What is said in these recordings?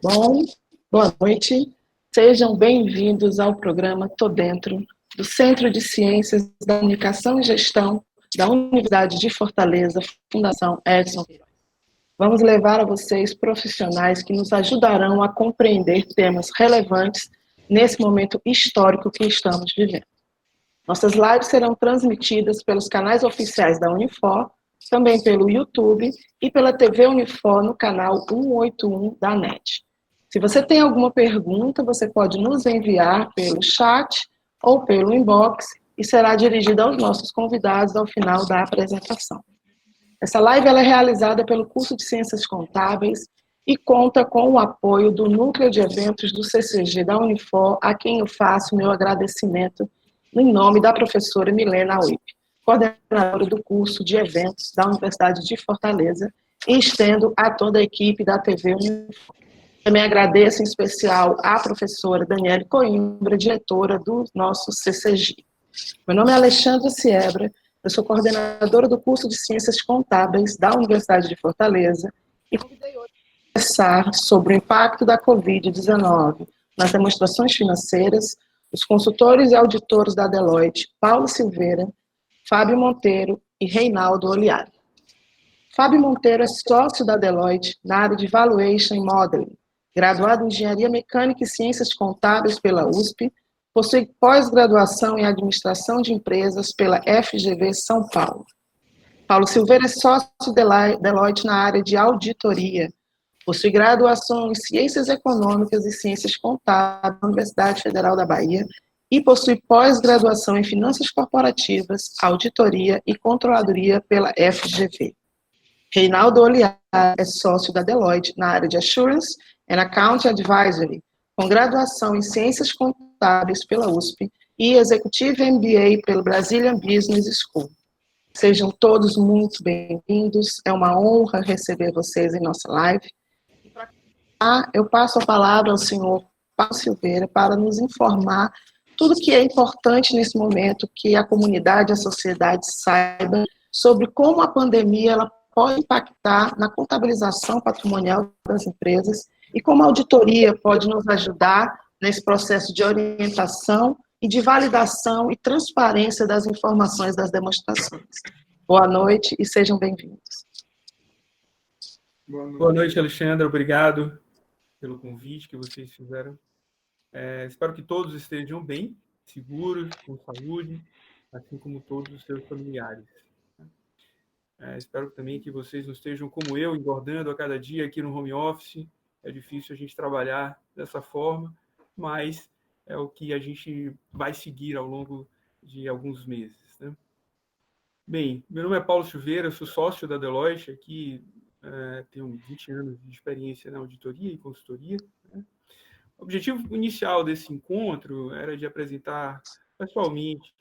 Bom, boa noite. Sejam bem-vindos ao programa Tô Dentro, do Centro de Ciências da Comunicação e Gestão da Universidade de Fortaleza, Fundação Edson. Vamos levar a vocês profissionais que nos ajudarão a compreender temas relevantes nesse momento histórico que estamos vivendo. Nossas lives serão transmitidas pelos canais oficiais da Unifor, também pelo YouTube e pela TV Unifor no canal 181 da NET. Se você tem alguma pergunta, você pode nos enviar pelo chat ou pelo inbox e será dirigida aos nossos convidados ao final da apresentação. Essa live é realizada pelo curso de Ciências Contábeis e conta com o apoio do Núcleo de Eventos do CCG da Unifor, a quem eu faço meu agradecimento em nome da professora Milena Uip, coordenadora do curso de Eventos da Universidade de Fortaleza, e estendo a toda a equipe da TV Unifor. Também agradeço em especial à professora Daniele Coimbra, diretora do nosso CCG. Meu nome é Alexandra Siebra, eu sou coordenadora do curso de Ciências Contábeis da Universidade de Fortaleza e convidei hoje para conversar sobre o impacto da Covid-19 nas demonstrações financeiras, os consultores e auditores da Deloitte, Paulo Silveira, Fábio Monteiro e Reinaldo Oliari. Fábio Monteiro é sócio da Deloitte na área de Valuation e Modeling, graduado em Engenharia Mecânica e Ciências Contábeis pela USP, possui pós-graduação em Administração de Empresas pela FGV São Paulo. Paulo Silveira é sócio da Deloitte na área de Auditoria, possui graduação em Ciências Econômicas e Ciências Contábeis na Universidade Federal da Bahia e possui pós-graduação em Finanças Corporativas, Auditoria e Controladoria pela FGV. Reinaldo Oliari é sócio da Deloitte na área de Assurance and Account Advisory, com graduação em Ciências Contábeis pela USP e Executive MBA pelo Brazilian Business School. Sejam todos muito bem-vindos, é uma honra receber vocês em nossa live. E para começar, eu passo a palavra ao senhor Paulo Silveira para nos informar tudo que é importante nesse momento, que a comunidade, a sociedade saiba sobre como a pandemia ela pode impactar na contabilização patrimonial das empresas e como a auditoria pode nos ajudar nesse processo de orientação e de validação e transparência das informações das demonstrações. Boa noite e sejam bem-vindos. Boa noite, Alexandra. Obrigado pelo convite que vocês fizeram. Espero que todos estejam bem, seguros, com saúde, assim como todos os seus familiares. Espero também que vocês não estejam como eu, engordando a cada dia aqui no home office. É difícil a gente trabalhar dessa forma, mas é o que a gente vai seguir ao longo de alguns meses, né? Bem, meu nome é Paulo Silveira, eu sou sócio da Deloitte aqui, tenho 20 anos de experiência na auditoria e consultoria, né? O objetivo inicial desse encontro era de apresentar pessoalmente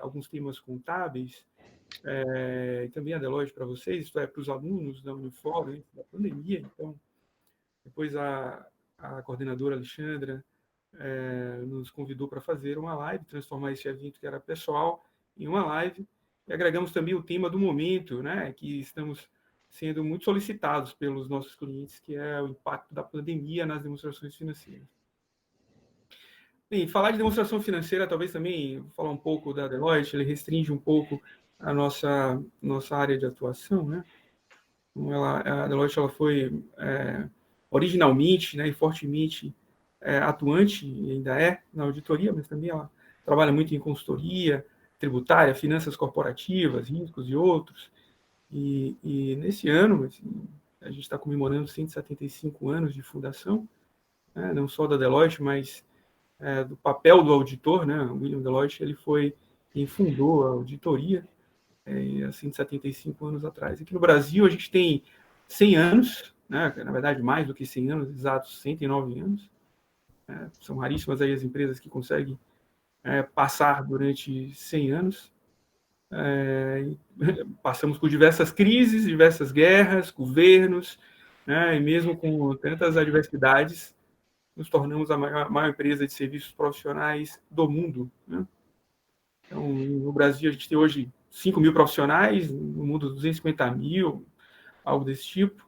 alguns temas contábeis, e também a Deloitte para vocês, isto é, para os alunos da Unifor, antes da pandemia. Então, depois a coordenadora Alexandra nos convidou para fazer uma live, transformar esse evento que era pessoal em uma live, e agregamos também o tema do momento, né, que estamos sendo muito solicitados pelos nossos clientes, que é o impacto da pandemia nas demonstrações financeiras. Bem, falar de demonstração financeira, talvez também falar um pouco da Deloitte, ele restringe um pouco a nossa área de atuação, né? A Deloitte ela foi originalmente, né, e fortemente atuante, e ainda é, na auditoria, mas também ela trabalha muito em consultoria tributária, finanças corporativas, riscos e outros. E nesse ano, assim, a gente está comemorando 175 anos de fundação, né, não só da Deloitte, mas do papel do auditor, né? O William Deloitte, ele foi quem fundou a auditoria há 175 anos atrás. Aqui no Brasil, a gente tem 100 anos, né? Na verdade, mais do que 100 anos, exatos 109 anos. São raríssimas aí as empresas que conseguem passar durante 100 anos. Passamos por diversas crises, diversas guerras, governos, né? E mesmo com tantas adversidades, nos tornamos a maior empresa de serviços profissionais do mundo, né? Então, no Brasil, a gente tem hoje 5 mil profissionais, no mundo 250 mil, algo desse tipo,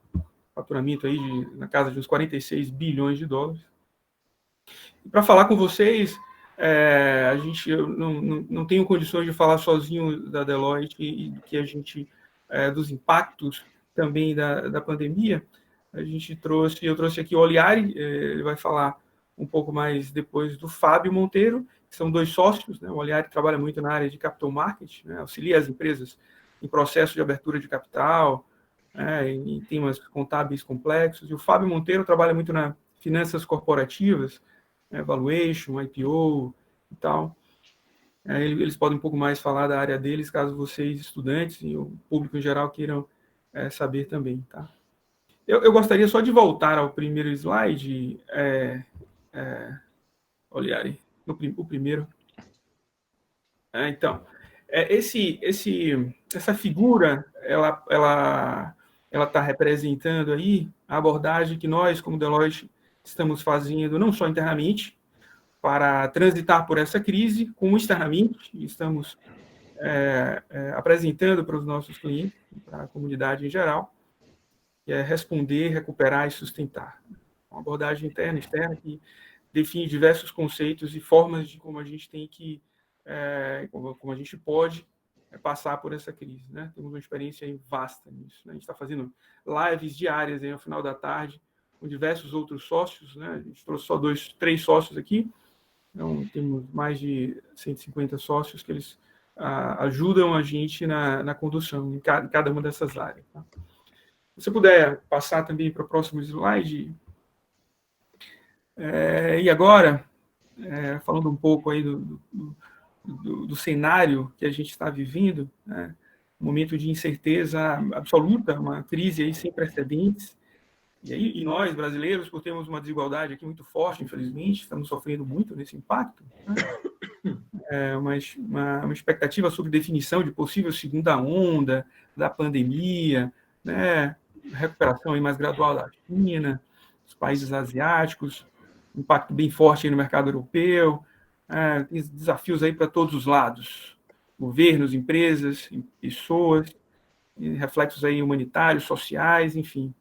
faturamento aí na casa de uns 46 bilhões de dólares. E para falar com vocês, eu não tenho condições de falar sozinho da Deloitte e do que a gente, dos impactos também da pandemia. Eu trouxe aqui o Oliari, ele vai falar um pouco mais depois do Fábio Monteiro, que são 2 sócios, né? O Oliari trabalha muito na área de capital market, né? Auxilia as empresas em processo de abertura de capital, em temas contábeis complexos. E o Fábio Monteiro trabalha muito na finanças corporativas, valuation, IPO e tal. Eles podem um pouco mais falar da área deles, caso vocês, estudantes e o público em geral, queiram saber também, tá? Eu gostaria só de voltar ao primeiro slide, Oliari, o primeiro. Então, essa figura, ela está representando aí a abordagem que nós, como Deloitte, estamos fazendo, não só internamente, para transitar por essa crise, como externamente, estamos apresentando para os nossos clientes, para a comunidade em geral, que é responder, recuperar e sustentar. Uma abordagem interna e externa que define diversos conceitos e formas de como a gente tem que, como a gente pode passar por essa crise, né? Temos uma experiência vasta nisso, né? A gente está fazendo lives diárias aí no final da tarde com diversos outros sócios, né? A gente trouxe só 3 sócios aqui, então temos mais de 150 sócios que eles ajudam a gente na condução em cada uma dessas áreas, tá? Se você puder passar também para o próximo slide. E agora, falando um pouco aí do cenário que a gente está vivendo, né? Um momento de incerteza absoluta, uma crise aí sem precedentes. E nós, brasileiros, por termos uma desigualdade aqui muito forte, infelizmente, estamos sofrendo muito nesse impacto, né? Uma expectativa sobre definição de possível segunda onda da pandemia, né? Recuperação aí mais gradual da China, dos países asiáticos, impacto bem forte aí no mercado europeu, tem desafios aí para todos os lados, governos, empresas, pessoas, reflexos aí humanitários, sociais, enfim.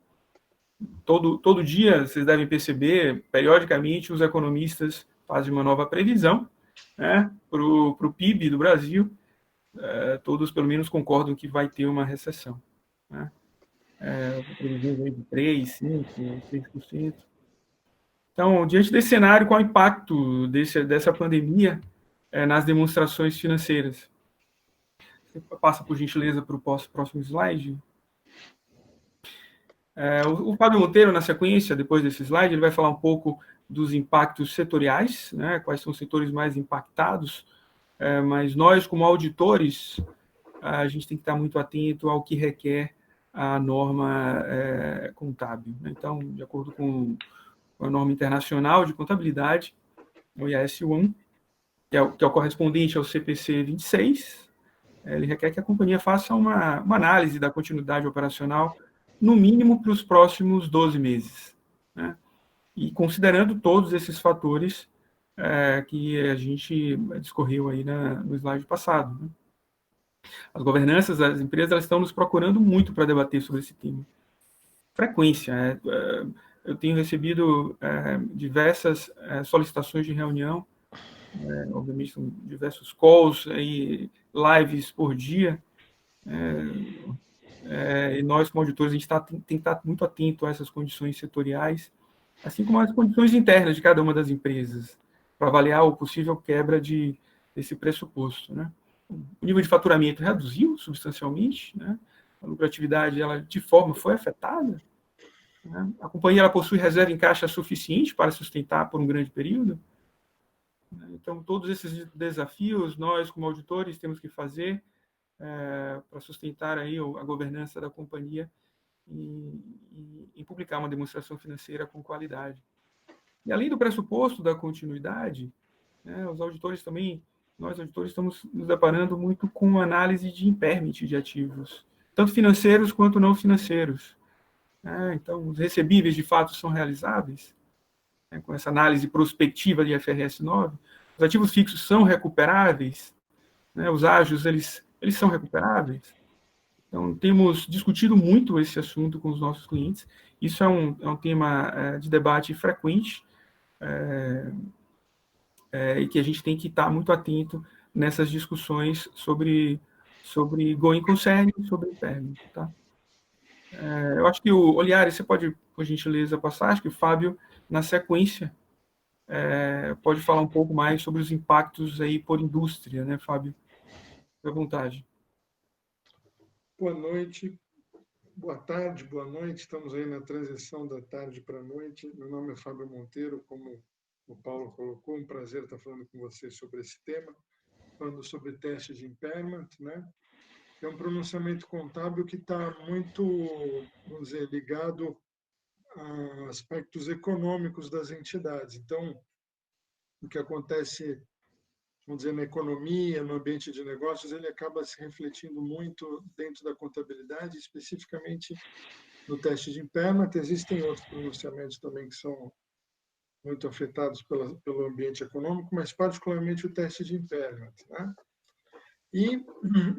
Todo dia, vocês devem perceber, periodicamente, os economistas fazem uma nova previsão, né, para o PIB do Brasil. Todos, pelo menos, concordam que vai ter uma recessão, né? Previsões aí de 3%, 5%, 6%. Então, diante desse cenário, qual é o impacto dessa pandemia nas demonstrações financeiras? Você passa, por gentileza, para o próximo slide. O Fábio Monteiro, na sequência, depois desse slide, ele vai falar um pouco dos impactos setoriais, né, quais são os setores mais impactados, mas nós, como auditores, a gente tem que estar muito atento ao que requer a norma contábil, né? Então, de acordo com a norma internacional de contabilidade, o IAS-1, que é o correspondente ao CPC 26, ele requer que a companhia faça uma análise da continuidade operacional, no mínimo para os próximos 12 meses, né? E considerando todos esses fatores que a gente discorreu aí no slide passado, né? As governanças das empresas, elas estão nos procurando muito para debater sobre esse tema. Frequência. Eu tenho recebido diversas solicitações de reunião, obviamente são diversos calls e lives por dia, e nós, como auditores, a gente tem que estar muito atento a essas condições setoriais, assim como as condições internas de cada uma das empresas, para avaliar o possível quebra desse pressuposto, né? O nível de faturamento reduziu substancialmente, né? A lucratividade, ela de forma foi afetada, né? A companhia, ela possui reserva em caixa suficiente para sustentar por um grande período. Então, todos esses desafios, nós, como auditores, temos que fazer para sustentar aí a governança da companhia e publicar uma demonstração financeira com qualidade. E além do pressuposto da continuidade, né, nós auditores estamos nos deparando muito com análise de impairment de ativos, tanto financeiros quanto não financeiros. Então, os recebíveis, de fato, são realizáveis, né, com essa análise prospectiva de IFRS 9. Os ativos fixos são recuperáveis, né, os ágios, eles eles são recuperáveis? Então, temos discutido muito esse assunto com os nossos clientes. Isso é um tema de debate frequente, e que a gente tem que estar muito atento nessas discussões sobre going concern, sobre impairment. Tá? Eu acho que Oliari, você pode, por gentileza, passar? Acho que o Fábio, na sequência, pode falar um pouco mais sobre os impactos aí por indústria, né, Fábio? Fique à vontade. Boa noite, boa tarde, boa noite. Estamos aí na transição da tarde para a noite. Meu nome é Fábio Monteiro, como o Paulo colocou, um prazer estar falando com vocês sobre esse tema, falando sobre teste de impairment, né? É um pronunciamento contábil que está muito, vamos dizer, ligado a aspectos econômicos das entidades. Então, o que acontece, vamos dizer, na economia, no ambiente de negócios, ele acaba se refletindo muito dentro da contabilidade, especificamente no teste de impairment. Existem outros pronunciamentos também que são muito afetados pelo ambiente econômico, mas particularmente o teste de impairment, né? E,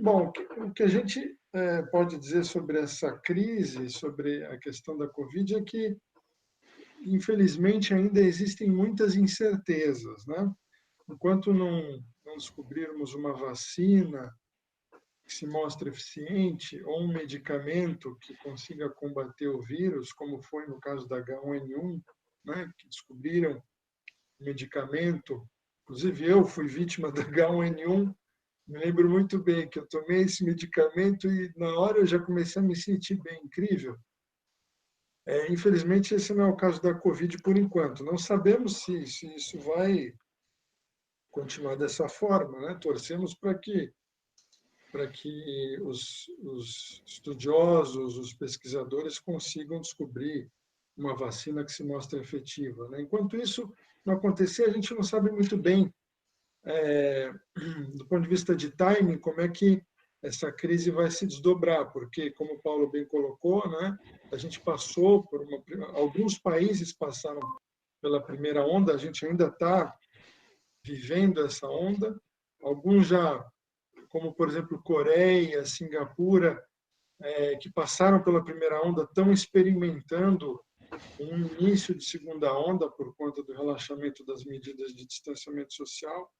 bom, o que a gente pode dizer sobre essa crise, sobre a questão da Covid, é que, infelizmente, ainda existem muitas incertezas, né? Enquanto não descobrirmos uma vacina que se mostre eficiente ou um medicamento que consiga combater o vírus, como foi no caso da H1N1, né, que descobriram medicamento, inclusive eu fui vítima da H1N1, me lembro muito bem que eu tomei esse medicamento e na hora eu já comecei a me sentir bem, incrível. Infelizmente, esse não é o caso da Covid por enquanto. Não sabemos se isso vai continuar dessa forma, né? Torcemos para que os estudiosos, os pesquisadores consigam descobrir uma vacina que se mostre efetiva, né? Enquanto isso não acontecer, a gente não sabe muito bem, do ponto de vista de timing, como é que essa crise vai se desdobrar, porque, como o Paulo bem colocou, né, a gente passou por alguns países passaram pela primeira onda, a gente ainda está vivendo essa onda, alguns já, como por exemplo Coreia, Singapura, que passaram pela primeira onda, estão experimentando um início de segunda onda por conta do relaxamento das medidas de distanciamento social.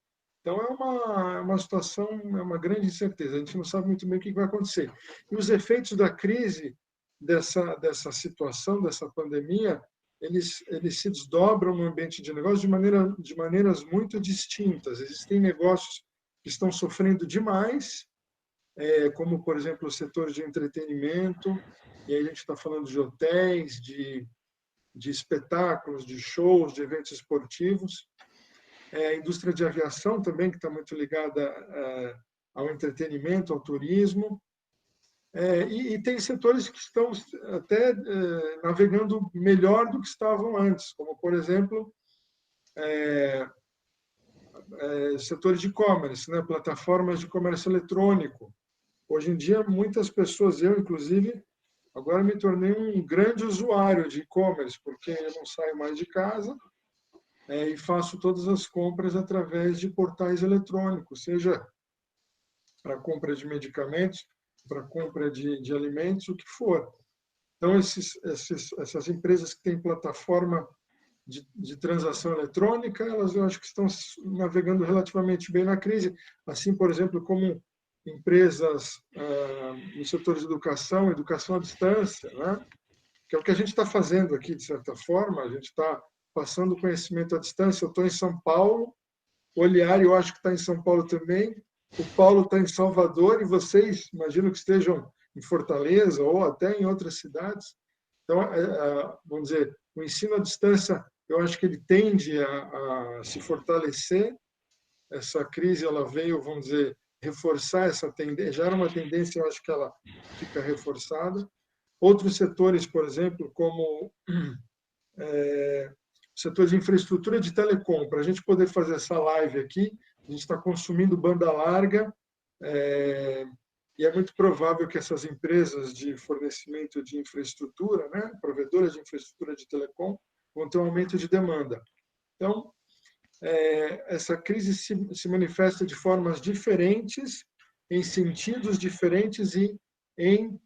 Então, é uma situação, é uma grande incerteza. A gente não sabe muito bem o que vai acontecer. E os efeitos da crise, dessa situação, dessa pandemia, eles se desdobram no ambiente de negócio de maneiras muito distintas. Existem negócios que estão sofrendo demais, como, por exemplo, o setor de entretenimento, e aí a gente está falando de hotéis, de espetáculos, de shows, de eventos esportivos. A indústria de aviação também, que está muito ligada ao entretenimento, ao turismo. E tem setores que estão até navegando melhor do que estavam antes, como, por exemplo, setores de e-commerce, né? Plataformas de comércio eletrônico. Hoje em dia, muitas pessoas, eu inclusive, agora me tornei um grande usuário de e-commerce, porque eu não saio mais de casa, e faço todas as compras através de portais eletrônicos, seja para compra de medicamentos, para compra de alimentos, o que for. Então, essas empresas que têm plataforma de transação eletrônica, elas eu acho que estão navegando relativamente bem na crise. Assim, por exemplo, como empresas no setor de educação à distância, né? Que é o que a gente está fazendo aqui, de certa forma, a gente está passando conhecimento à distância. Eu estou em São Paulo, o Oliari, eu acho que está em São Paulo também, o Paulo está em Salvador, e vocês, imagino que estejam em Fortaleza ou até em outras cidades. Então, vamos dizer, o ensino à distância, eu acho que ele tende a se fortalecer. Essa crise, ela veio, vamos dizer, reforçar essa tendência, já era uma tendência, eu acho que ela fica reforçada. Outros setores, por exemplo, como o setor de infraestrutura de telecom, para a gente poder fazer essa live aqui, a gente está consumindo banda larga, e é muito provável que essas empresas de fornecimento de infraestrutura, né, provedoras de infraestrutura de telecom, vão ter um aumento de demanda. Então, essa crise se manifesta de formas diferentes em sentidos diferentes e em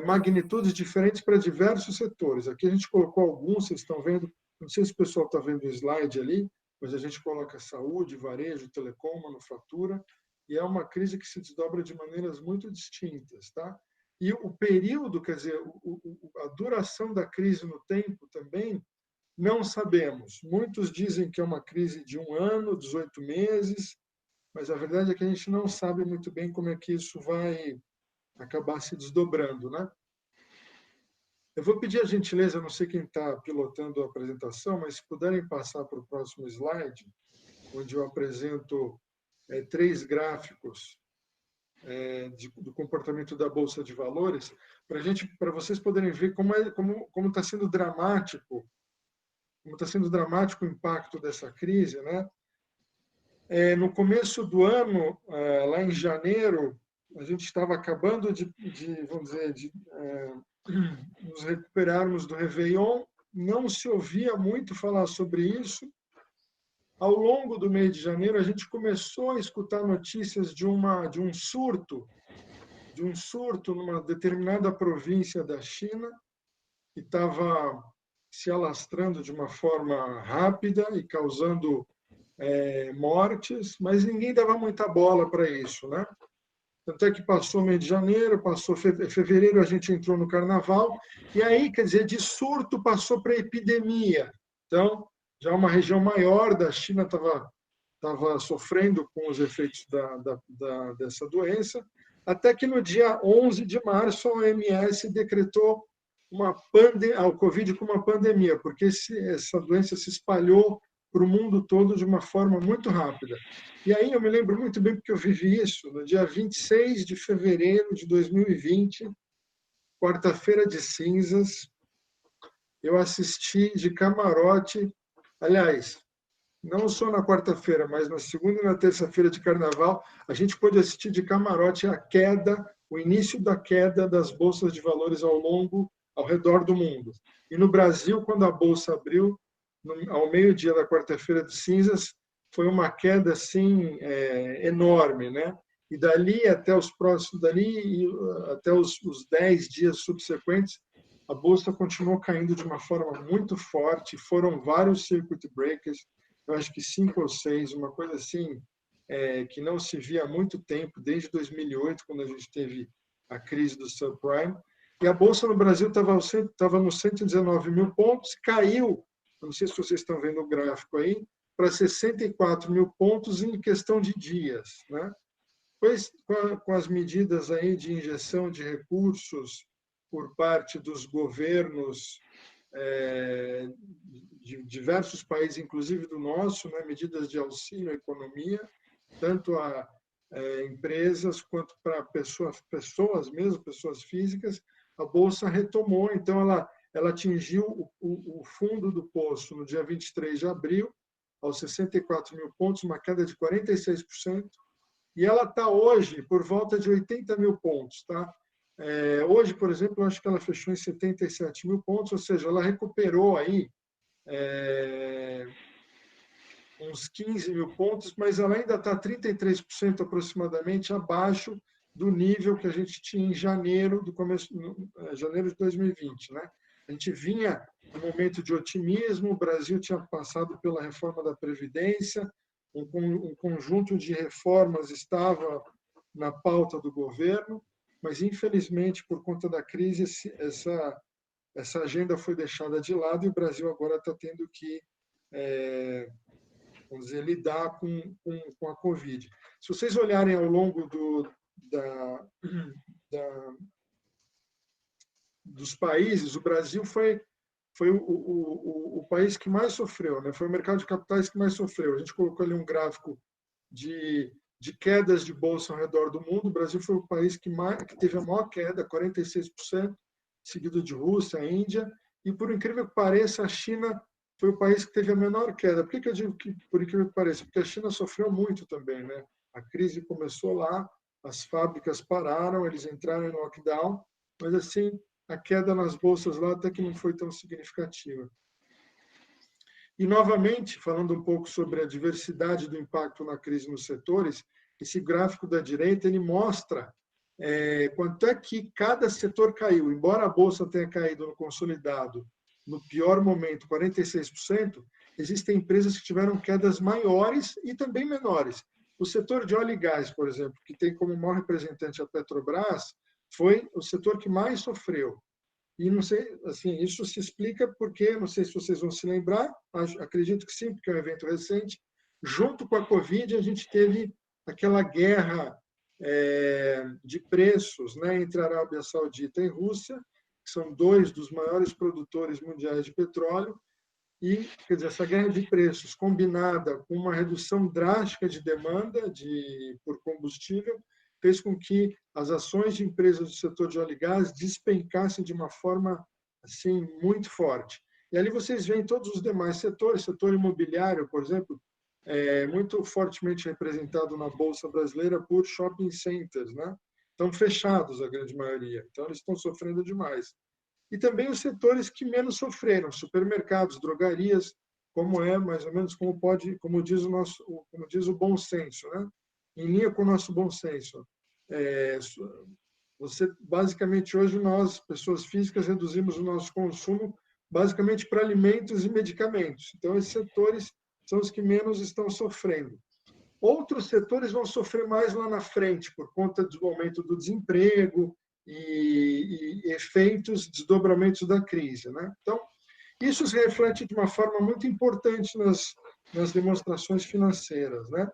magnitudes diferentes para diversos setores. Aqui a gente colocou alguns, vocês estão vendo, não sei se o pessoal está vendo o slide ali, mas a gente coloca saúde, varejo, telecom, manufatura, e é uma crise que se desdobra de maneiras muito distintas, tá? E o período, quer dizer, a duração da crise no tempo também, não sabemos. Muitos dizem que é uma crise de 1 ano, 18 meses, mas a verdade é que a gente não sabe muito bem como é que isso vai acabar se desdobrando, né? Eu vou pedir a gentileza, não sei quem está pilotando a apresentação, mas se puderem passar para o próximo slide, onde eu apresento 3 gráficos do comportamento da Bolsa de Valores, para vocês poderem ver como está sendo dramático, o impacto dessa crise, né? No começo do ano, lá em janeiro, a gente estava acabando de nos recuperarmos do Réveillon, não se ouvia muito falar sobre isso. Ao longo do mês de janeiro, a gente começou a escutar notícias de um surto numa determinada província da China, que estava se alastrando de uma forma rápida e causando mortes, mas ninguém dava muita bola para isso, né? Tanto é que passou mês de janeiro, passou fevereiro, a gente entrou no carnaval, e aí, quer dizer, de surto passou para epidemia. Então, já uma região maior da China estava sofrendo com os efeitos dessa doença, até que no dia 11 de março a OMS decretou o Covid como uma pandemia, porque essa doença se espalhou para o mundo todo de uma forma muito rápida. E aí eu me lembro muito bem porque eu vivi isso no dia 26 de fevereiro de 2020, quarta-feira de cinzas, eu assisti de camarote, aliás, não só na quarta-feira, mas na segunda e na terça-feira de carnaval, a gente pôde assistir de camarote o início da queda das bolsas de valores ao redor do mundo. E no Brasil, quando a bolsa abriu, ao meio-dia da quarta-feira de cinzas, foi uma queda assim enorme, né? E dali até os 10 dias subsequentes, a bolsa continuou caindo de uma forma muito forte. Foram vários circuit breakers, eu acho que 5 ou 6, uma coisa assim que não se via há muito tempo, desde 2008, quando a gente teve a crise do subprime. E a bolsa no Brasil estava nos 119 mil pontos, caiu, não sei se vocês estão vendo o gráfico aí, para 64 mil pontos em questão de dias, né? Pois, com as medidas aí de injeção de recursos por parte dos governos de diversos países, inclusive do nosso, né, medidas de auxílio à economia, tanto a empresas quanto para pessoas mesmo, pessoas físicas, a bolsa retomou, então ela atingiu o fundo do poço no dia 23 de abril, aos 64 mil pontos, uma queda de 46%, e ela está hoje por volta de 80 mil pontos. Tá? Hoje, por exemplo, eu acho que ela fechou em 77 mil pontos, ou seja, ela recuperou aí uns 15 mil pontos, mas ela ainda está 33% aproximadamente abaixo do nível que a gente tinha em janeiro de 2020. Né? A gente vinha num momento de otimismo, o Brasil tinha passado pela reforma da Previdência, um conjunto de reformas estava na pauta do governo, mas, infelizmente, por conta da crise, essa agenda foi deixada de lado e o Brasil agora está tendo que vamos dizer, lidar com a Covid. Se vocês olharem ao longo dos países, o Brasil foi o país que mais sofreu, né? Foi o mercado de capitais que mais sofreu. A gente colocou ali um gráfico de quedas de bolsa ao redor do mundo. O Brasil foi o país que teve a maior queda, 46%, seguido de Rússia, Índia, e, por incrível que pareça, a China foi o país que teve a menor queda. Por que eu digo que, por incrível que pareça? Porque a China sofreu muito também, né? A crise começou lá, as fábricas pararam, eles entraram em lockdown, mas, assim, a queda nas bolsas lá até que não foi tão significativa. E, novamente, falando um pouco sobre a diversidade do impacto na crise nos setores, Esse gráfico da direita ele mostra quanto é que cada setor caiu. Embora a Bolsa tenha caído no consolidado, no pior momento, 46%, existem empresas que tiveram quedas maiores e também menores. O setor de óleo e gás, por exemplo, que tem como maior representante a Petrobras, foi o setor que mais sofreu. E não sei, assim, isso se explica porque, não sei se vocês vão se lembrar, acredito que sim, porque é um evento recente, junto com a Covid, a gente teve aquela guerra de preços, né, entre a Arábia Saudita e Rússia, que são dois dos maiores produtores mundiais de petróleo, e, quer dizer, essa guerra de preços combinada com uma redução drástica de demanda por combustível fez com que as ações de empresas do setor de óleo e gás despencassem de uma forma assim muito forte. E ali vocês veem todos os demais setores, setor imobiliário, por exemplo, muito fortemente representado na Bolsa Brasileira por shopping centers, né? Estão fechados a grande maioria, então eles estão sofrendo demais. E também os setores que menos sofreram, supermercados, drogarias, como é mais ou menos como diz o bom senso, né? Em linha com o nosso bom senso. Basicamente hoje nós, pessoas físicas, reduzimos o nosso consumo basicamente para alimentos e medicamentos. Então esses setores são os que menos estão sofrendo. Outros setores vão sofrer mais lá na frente por conta do aumento do desemprego e efeitos, desdobramentos da crise, né? Então, isso se reflete de uma forma muito importante nas demonstrações financeiras, né?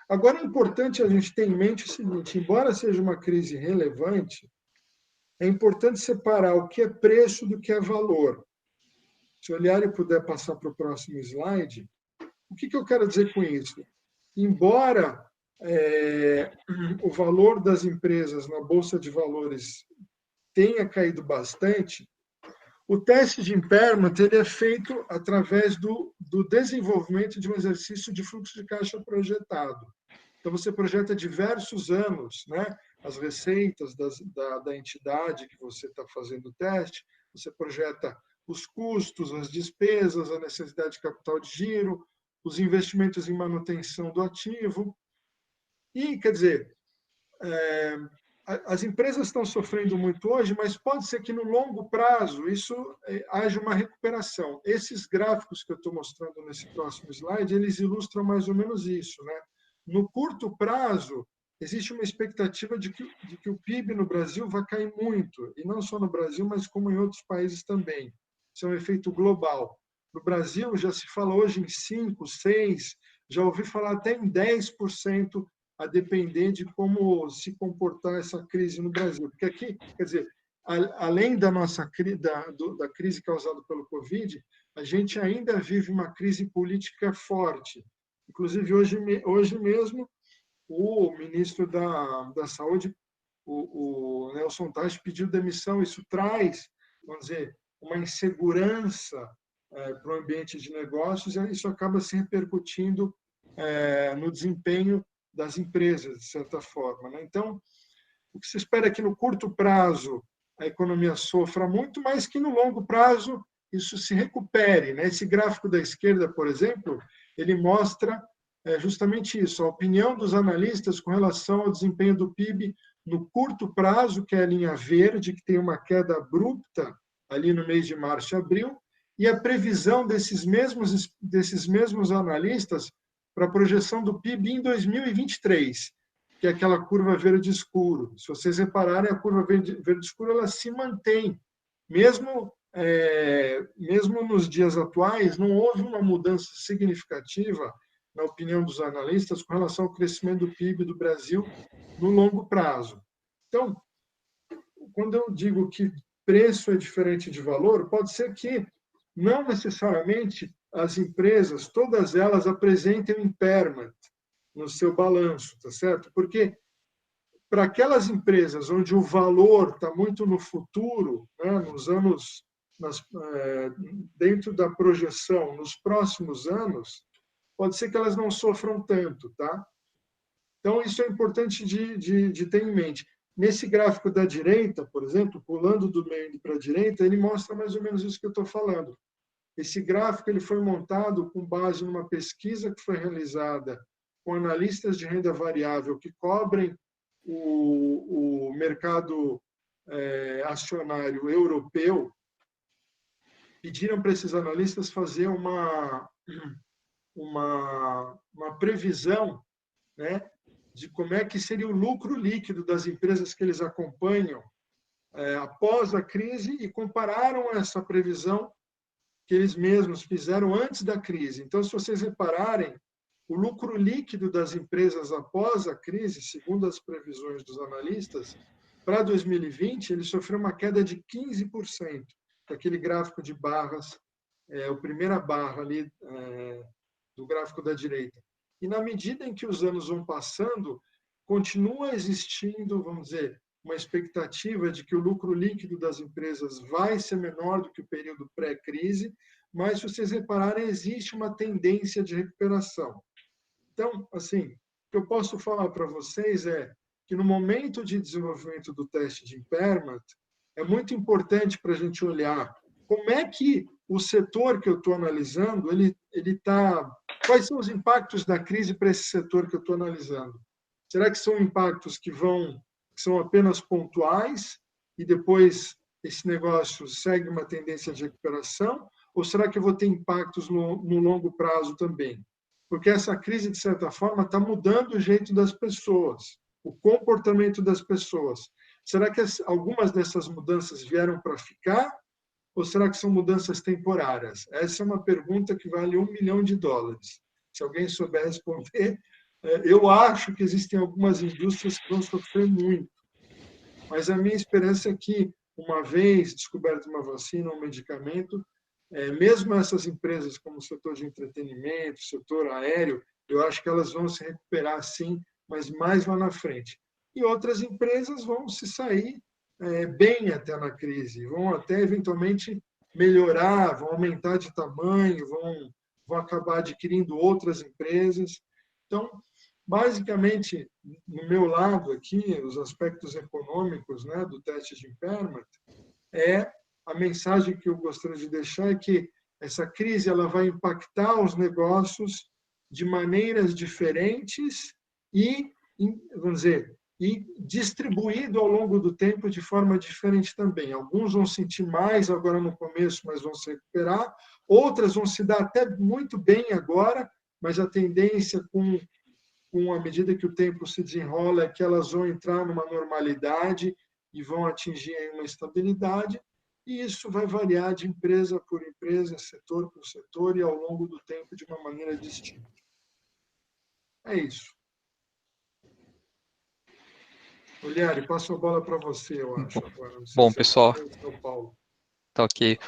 Agora, é importante a gente ter em mente o seguinte, embora seja uma crise relevante, é importante separar o que é preço do que é valor. Se o Eliário puder passar para o próximo slide, o que eu quero dizer com isso? Embora o valor das empresas na Bolsa de Valores tenha caído bastante, o teste de impairment ele é feito através do desenvolvimento de um exercício de fluxo de caixa projetado. Então, você projeta diversos anos, né, as receitas da entidade que você está fazendo o teste, você projeta os custos, as despesas, a necessidade de capital de giro, os investimentos em manutenção do ativo. E, quer dizer, as empresas estão sofrendo muito hoje, mas pode ser que no longo prazo isso haja uma recuperação. Esses gráficos que eu estou mostrando nesse próximo slide, eles ilustram mais ou menos isso, né? No curto prazo, existe uma expectativa de que o PIB no Brasil vai cair muito, e não só no Brasil, mas como em outros países também. Isso é um efeito global. No Brasil, já se fala hoje em 5%, 6%, já ouvi falar até em 10%, a depender de como se comportar essa crise no Brasil. Porque aqui, quer dizer, além da crise causada pelo Covid, a gente ainda vive uma crise política forte. Inclusive, hoje mesmo, o ministro da Saúde, o Nelson Teich, pediu demissão. Isso traz, vamos dizer, uma insegurança para o ambiente de negócios, e isso acaba se repercutindo no desempenho das empresas, de certa forma, né? Então, o que se espera é que no curto prazo a economia sofra muito, mas que no longo prazo isso se recupere, né? Esse gráfico da esquerda, por exemplo, ele mostra justamente isso, a opinião dos analistas com relação ao desempenho do PIB no curto prazo, que é a linha verde, que tem uma queda abrupta ali no mês de março e abril, e a previsão desses mesmos analistas para a projeção do PIB em 2023, que é aquela curva verde escuro. Se vocês repararem, a curva verde escuro ela se mantém, mesmo nos dias atuais, não houve uma mudança significativa, na opinião dos analistas, com relação ao crescimento do PIB do Brasil no longo prazo. Então, quando eu digo que preço é diferente de valor, pode ser que não necessariamente as empresas, todas elas apresentem um impairment no seu balanço, tá certo? Porque para aquelas empresas onde o valor está muito no futuro, né, nos anos, dentro da projeção, nos próximos anos, pode ser que elas não sofram tanto, tá? Então, isso é importante de ter em mente. Nesse gráfico da direita, por exemplo, pulando do meio para a direita, ele mostra mais ou menos isso que eu estou falando. Esse gráfico ele foi montado com base numa pesquisa que foi realizada com analistas de renda variável que cobrem o mercado acionário europeu, pediram para esses analistas fazer uma previsão, né, de como é que seria o lucro líquido das empresas que eles acompanham após a crise, e compararam essa previsão que eles mesmos fizeram antes da crise. Então, se vocês repararem, o lucro líquido das empresas após a crise, segundo as previsões dos analistas, para 2020, ele sofreu uma queda de 15%, aquele gráfico de barras, a primeira barra ali do gráfico da direita. E na medida em que os anos vão passando, continua existindo, vamos dizer, uma expectativa de que o lucro líquido das empresas vai ser menor do que o período pré-crise, mas, se vocês repararem, existe uma tendência de recuperação. Então, assim, o que eu posso falar para vocês é que no momento de desenvolvimento do teste de impairment, é muito importante para a gente olhar como é que o setor que eu estou analisando, quais são os impactos da crise para esse setor que eu estou analisando? Será que são impactos que são apenas pontuais e depois esse negócio segue uma tendência de recuperação? Ou será que eu vou ter impactos no longo prazo também? Porque essa crise, de certa forma, está mudando o jeito das pessoas, o comportamento das pessoas. Será que algumas dessas mudanças vieram para ficar? Ou será que são mudanças temporárias? Essa é uma pergunta que vale $1 milhão. Se alguém souber responder, eu acho que existem algumas indústrias que vão sofrer muito. Mas a minha esperança é que, uma vez descoberta uma vacina ou um medicamento, mesmo essas empresas como o setor de entretenimento, o setor aéreo, eu acho que elas vão se recuperar sim, mas mais lá na frente. E outras empresas vão se sair bem até na crise, vão até eventualmente melhorar, vão aumentar de tamanho, vão acabar adquirindo outras empresas. Então, basicamente, no meu lado aqui, os aspectos econômicos, né, do teste de impairment, a mensagem que eu gostaria de deixar é que essa crise ela vai impactar os negócios de maneiras diferentes e, vamos dizer, e distribuído ao longo do tempo de forma diferente também. Alguns vão sentir mais agora no começo, mas vão se recuperar. Outras vão se dar até muito bem agora, mas a tendência com a medida que o tempo se desenrola é que elas vão entrar numa normalidade e vão atingir aí uma estabilidade. E isso vai variar de empresa por empresa, setor por setor e ao longo do tempo de uma maneira distinta. É isso. Oliari, passo a bola para você, eu acho, agora. Bom, pessoal, São Paulo. tá ok.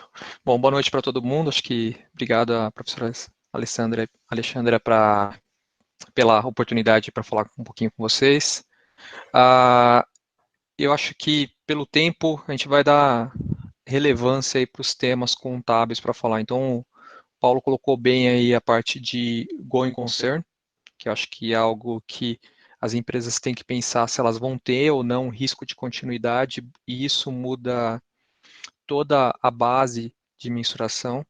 Bom, boa noite para todo mundo. Acho que obrigado à professora Alexandra pela oportunidade para falar um pouquinho com vocês. Eu acho que, pelo tempo, a gente vai dar relevância para os temas contábeis para falar. Então, o Paulo colocou bem aí a parte de going concern, que eu acho que é algo que as empresas têm que pensar se elas vão ter ou não risco de continuidade, e isso muda toda a base de mensuração.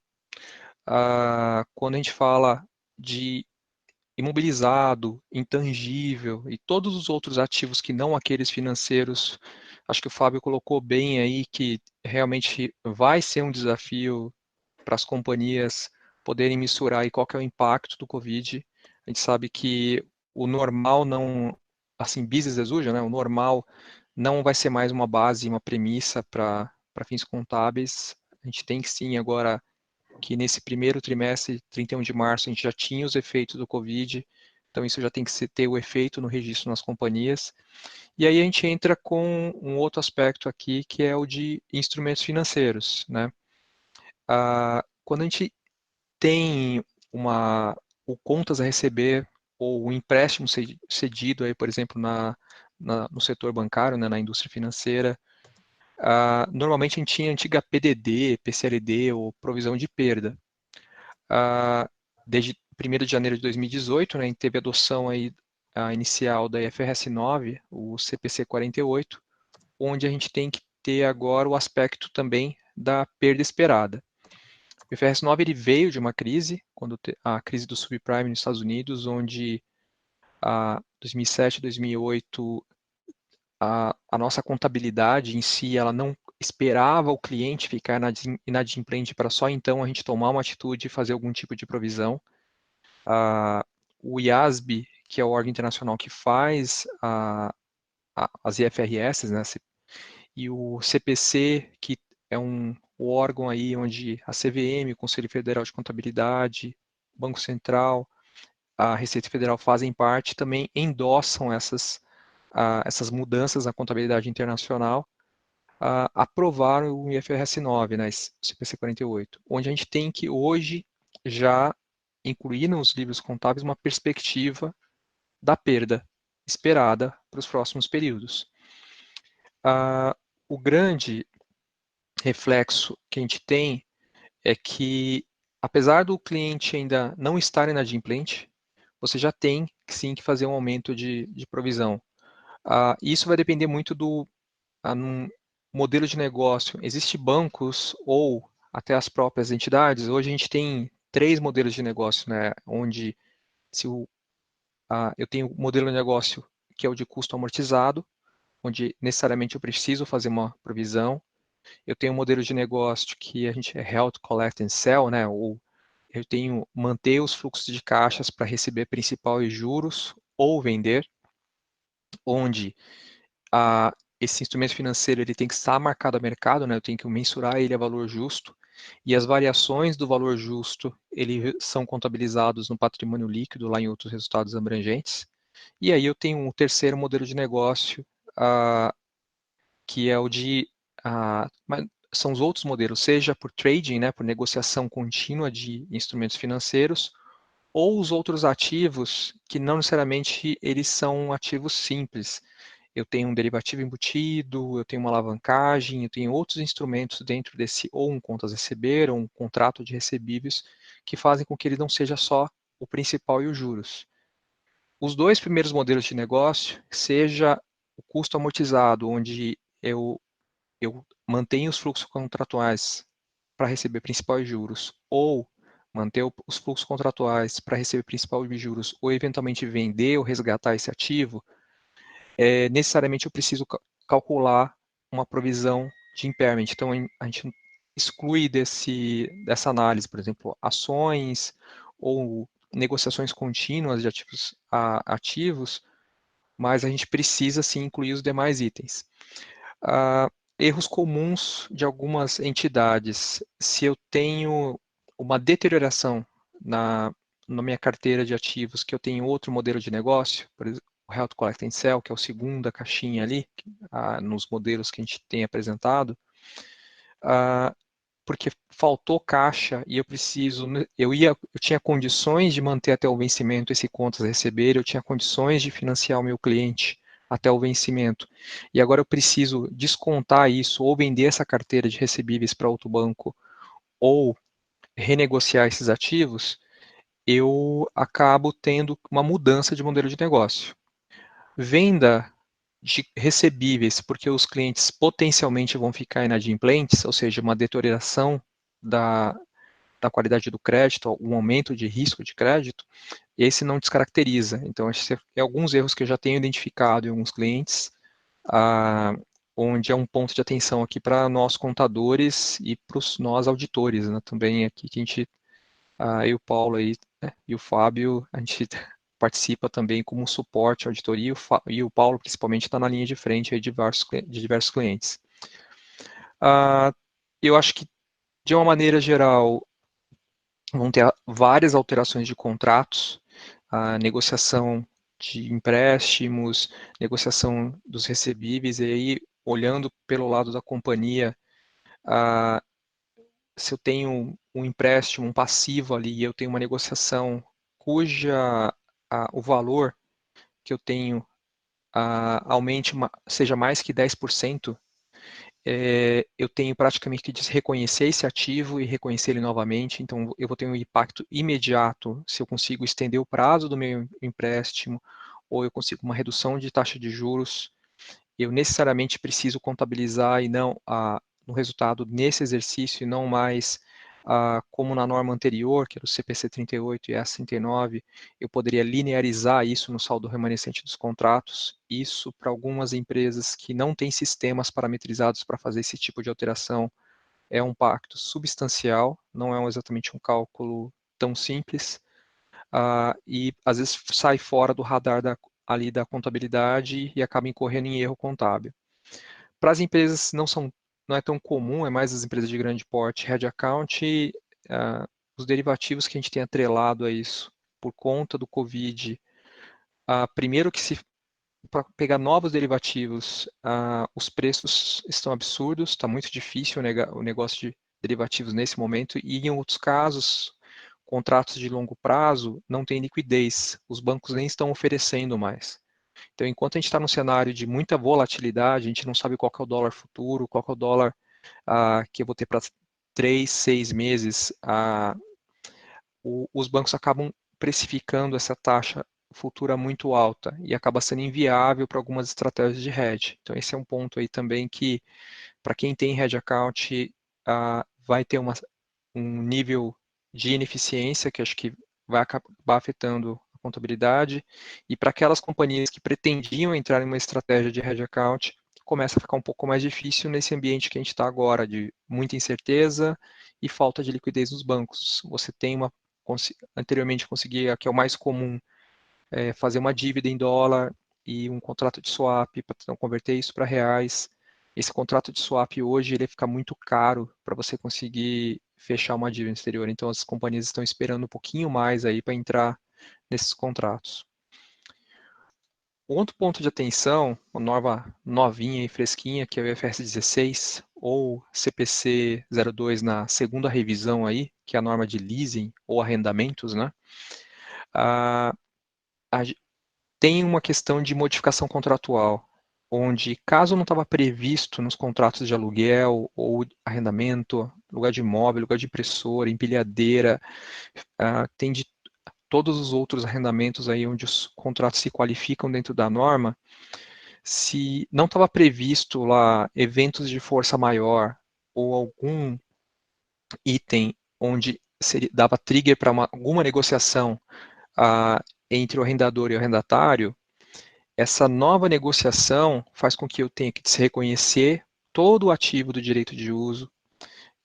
Quando a gente fala de imobilizado, intangível e todos os outros ativos que não aqueles financeiros, acho que o Fábio colocou bem aí que realmente vai ser um desafio para as companhias poderem mensurar aí qual que é o impacto do Covid. A gente sabe que o normal não, assim, business as usual, né? O normal não vai ser mais uma base, uma premissa para fins contábeis. A gente tem que sim agora que nesse primeiro trimestre, 31 de março, a gente já tinha os efeitos do Covid, então isso já tem que ter o efeito no registro nas companhias. E aí a gente entra com um outro aspecto aqui, que é o de instrumentos financeiros, né? Quando a gente tem o contas a receber ou o empréstimo cedido, aí, por exemplo, no setor bancário, né, na indústria financeira, normalmente a gente tinha a antiga PDD, PCLD ou provisão de perda. Desde 1º de janeiro de 2018, né, a gente teve a adoção aí, inicial da IFRS 9, o CPC 48, onde a gente tem que ter agora o aspecto também da perda esperada. O IFRS 9 ele veio de uma crise, a crise do subprime nos Estados Unidos, onde 2007, 2008, a nossa contabilidade em si, ela não esperava o cliente ficar inadimplente para só então a gente tomar uma atitude e fazer algum tipo de provisão. O IASB, que é o órgão internacional que faz as IFRS, né, e o CPC, que é o órgão aí onde a CVM, o Conselho Federal de Contabilidade, Banco Central, a Receita Federal fazem parte, também endossam essas mudanças na contabilidade internacional, aprovaram o IFRS 9, né, CPC 48, onde a gente tem que hoje já incluir nos livros contábeis uma perspectiva da perda esperada para os próximos períodos. O grande reflexo que a gente tem é que, apesar do cliente ainda não estar inadimplente, você já tem sim que fazer um aumento de provisão. Isso vai depender muito do num modelo de negócio. Existem bancos ou até as próprias entidades. Hoje a gente tem 3 modelos de negócio, né? Onde eu tenho o modelo de negócio que é o de custo amortizado, onde necessariamente eu preciso fazer uma provisão. Eu tenho um modelo de negócio que a gente é Held, Collect and Sell, né? Ou eu tenho manter os fluxos de caixas para receber principal e juros ou vender, onde esse instrumento financeiro ele tem que estar marcado a mercado, né? Eu tenho que mensurar ele a valor justo, e as variações do valor justo são contabilizados no patrimônio líquido, lá em outros resultados abrangentes. E aí eu tenho um terceiro modelo de negócio, que é o de... são os outros modelos, seja por trading, né, por negociação contínua de instrumentos financeiros, ou os outros ativos que não necessariamente eles são ativos simples. Eu tenho um derivativo embutido, eu tenho uma alavancagem, eu tenho outros instrumentos dentro desse, ou um contas a receber, ou um contrato de recebíveis, que fazem com que ele não seja só o principal e os juros. Os 2 primeiros modelos de negócio, seja o custo amortizado, onde eu mantenho os fluxos contratuais para receber principal e juros, ou manter os fluxos contratuais para receber principal e juros, ou eventualmente vender ou resgatar esse ativo, necessariamente eu preciso calcular uma provisão de impairment. Então, a gente exclui dessa análise, por exemplo, ações ou negociações contínuas de ativos, mas a gente precisa sim incluir os demais itens. Erros comuns de algumas entidades. Se eu tenho uma deterioração na minha carteira de ativos, que eu tenho outro modelo de negócio, por exemplo, o Held, Collect and Sell, que é o segunda caixinha ali, nos modelos que a gente tem apresentado, porque faltou caixa e eu tinha condições de manter até o vencimento esse contas a receber, eu tinha condições de financiar o meu cliente até o vencimento, e agora eu preciso descontar isso, ou vender essa carteira de recebíveis para outro banco, ou renegociar esses ativos, eu acabo tendo uma mudança de modelo de negócio. Venda de recebíveis, porque os clientes potencialmente vão ficar inadimplentes, ou seja, uma deterioração da qualidade do crédito, um aumento de risco de crédito, esse não descaracteriza. Então, esses são alguns erros que eu já tenho identificado em alguns clientes, onde é um ponto de atenção aqui para nós contadores e para nós auditores, né? Também aqui que a gente, eu e o Paulo aí, né, e o Fábio, a gente participa também como suporte à auditoria, e o Paulo principalmente está na linha de frente aí de diversos clientes. Eu acho que, de uma maneira geral, vão ter várias alterações de contratos, a negociação de empréstimos, negociação dos recebíveis, e aí, olhando pelo lado da companhia, se eu tenho um empréstimo, um passivo ali, e eu tenho uma negociação cuja o valor que eu tenho seja mais que 10%, eu tenho praticamente que reconhecer esse ativo e reconhecer ele novamente, então eu vou ter um impacto imediato se eu consigo estender o prazo do meu empréstimo, ou eu consigo uma redução de taxa de juros. Eu necessariamente preciso contabilizar e não no resultado nesse exercício, e não mais como na norma anterior, que era o CPC 38 e S 39, eu poderia linearizar isso no saldo remanescente dos contratos. Isso, para algumas empresas que não têm sistemas parametrizados para fazer esse tipo de alteração, é um impacto substancial, não é exatamente um cálculo tão simples, e às vezes sai fora do radar ali da contabilidade e acaba incorrendo em erro contábil. Para as empresas não é tão comum, é mais as empresas de grande porte, Hedge Account, os derivativos que a gente tem atrelado a isso por conta do Covid, primeiro que para pegar novos derivativos, os preços estão absurdos, está muito difícil o negócio de derivativos nesse momento, e em outros casos, contratos de longo prazo não têm liquidez, os bancos nem estão oferecendo mais. Então, enquanto a gente está num cenário de muita volatilidade, a gente não sabe qual que é o dólar futuro, qual que é o dólar que eu vou ter para 3, 6 meses, os bancos acabam precificando essa taxa futura muito alta e acaba sendo inviável para algumas estratégias de hedge. Então, esse é um ponto aí também que, para quem tem hedge account, vai ter um nível de ineficiência que acho que vai acabar afetando a contabilidade, e para aquelas companhias que pretendiam entrar em uma estratégia de hedge account, começa a ficar um pouco mais difícil nesse ambiente que a gente está agora, de muita incerteza e falta de liquidez nos bancos. Você tem anteriormente conseguia, que é o mais comum, fazer uma dívida em dólar e um contrato de swap para converter isso para reais. Esse contrato de swap hoje ele fica muito caro para você conseguir fechar uma dívida no exterior. Então as companhias estão esperando um pouquinho mais aí para entrar nesses contratos. Outro ponto de atenção, uma nova novinha e fresquinha, que é o IFRS 16 ou CPC 02 na segunda revisão aí, que é a norma de leasing ou arrendamentos, né? Tem uma questão de modificação contratual, onde caso não estava previsto nos contratos de aluguel ou arrendamento, lugar de imóvel, lugar de impressora, empilhadeira, tem de todos os outros arrendamentos aí onde os contratos se qualificam dentro da norma, se não estava previsto lá eventos de força maior ou algum item onde dava trigger para alguma negociação entre o arrendador e o arrendatário, essa nova negociação faz com que eu tenha que reconhecer todo o ativo do direito de uso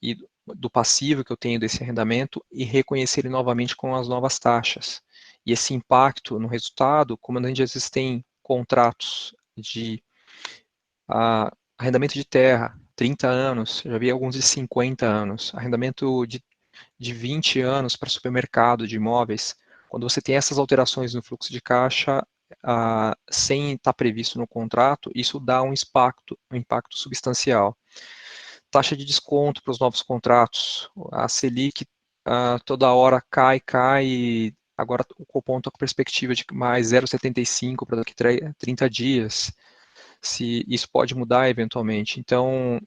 e do passivo que eu tenho desse arrendamento e reconhecer ele novamente com as novas taxas. E esse impacto no resultado, como a gente às vezes tem contratos de arrendamento de terra, 30 anos, já vi alguns de 50 anos, arrendamento de 20 anos para supermercado de imóveis, quando você tem essas alterações no fluxo de caixa, sem estar previsto no contrato, isso dá um impacto substancial. Taxa de desconto para os novos contratos, a Selic toda hora cai, e agora o Copom está com perspectiva de mais 0,75 para daqui a 30 dias, se isso pode mudar eventualmente. Então,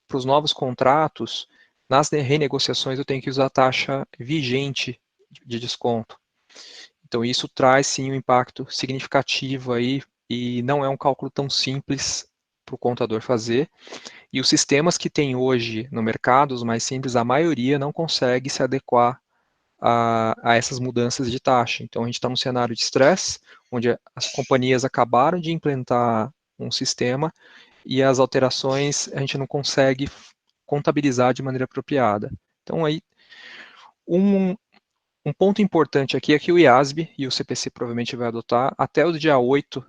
para os novos contratos, nas renegociações eu tenho que usar a taxa vigente de desconto. Então isso traz sim um impacto significativo aí e não é um cálculo tão simples para o contador fazer. E os sistemas que tem hoje no mercado, os mais simples, a maioria não consegue se adequar a essas mudanças de taxa. Então a gente está num cenário de estresse, onde as companhias acabaram de implantar um sistema e as alterações a gente não consegue contabilizar de maneira apropriada. Então aí um ponto importante aqui é que o IASB e o CPC provavelmente vai adotar, até o dia 8,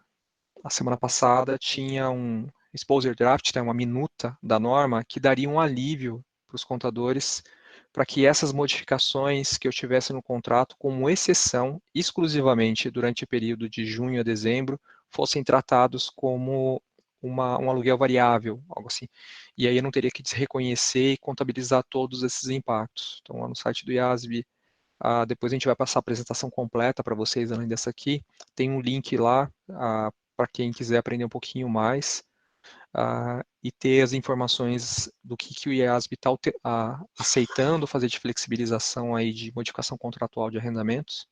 a semana passada, tinha um exposure draft, uma minuta da norma, que daria um alívio para os contadores, para que essas modificações que eu tivesse no contrato, como exceção, exclusivamente durante o período de junho a dezembro, fossem tratados como um aluguel variável, algo assim. E aí eu não teria que reconhecer e contabilizar todos esses impactos. Então, lá no site do IASB, depois a gente vai passar a apresentação completa para vocês, além dessa aqui. Tem um link lá para quem quiser aprender um pouquinho mais e ter as informações do que o IASB está aceitando fazer de flexibilização aí de modificação contratual de arrendamentos.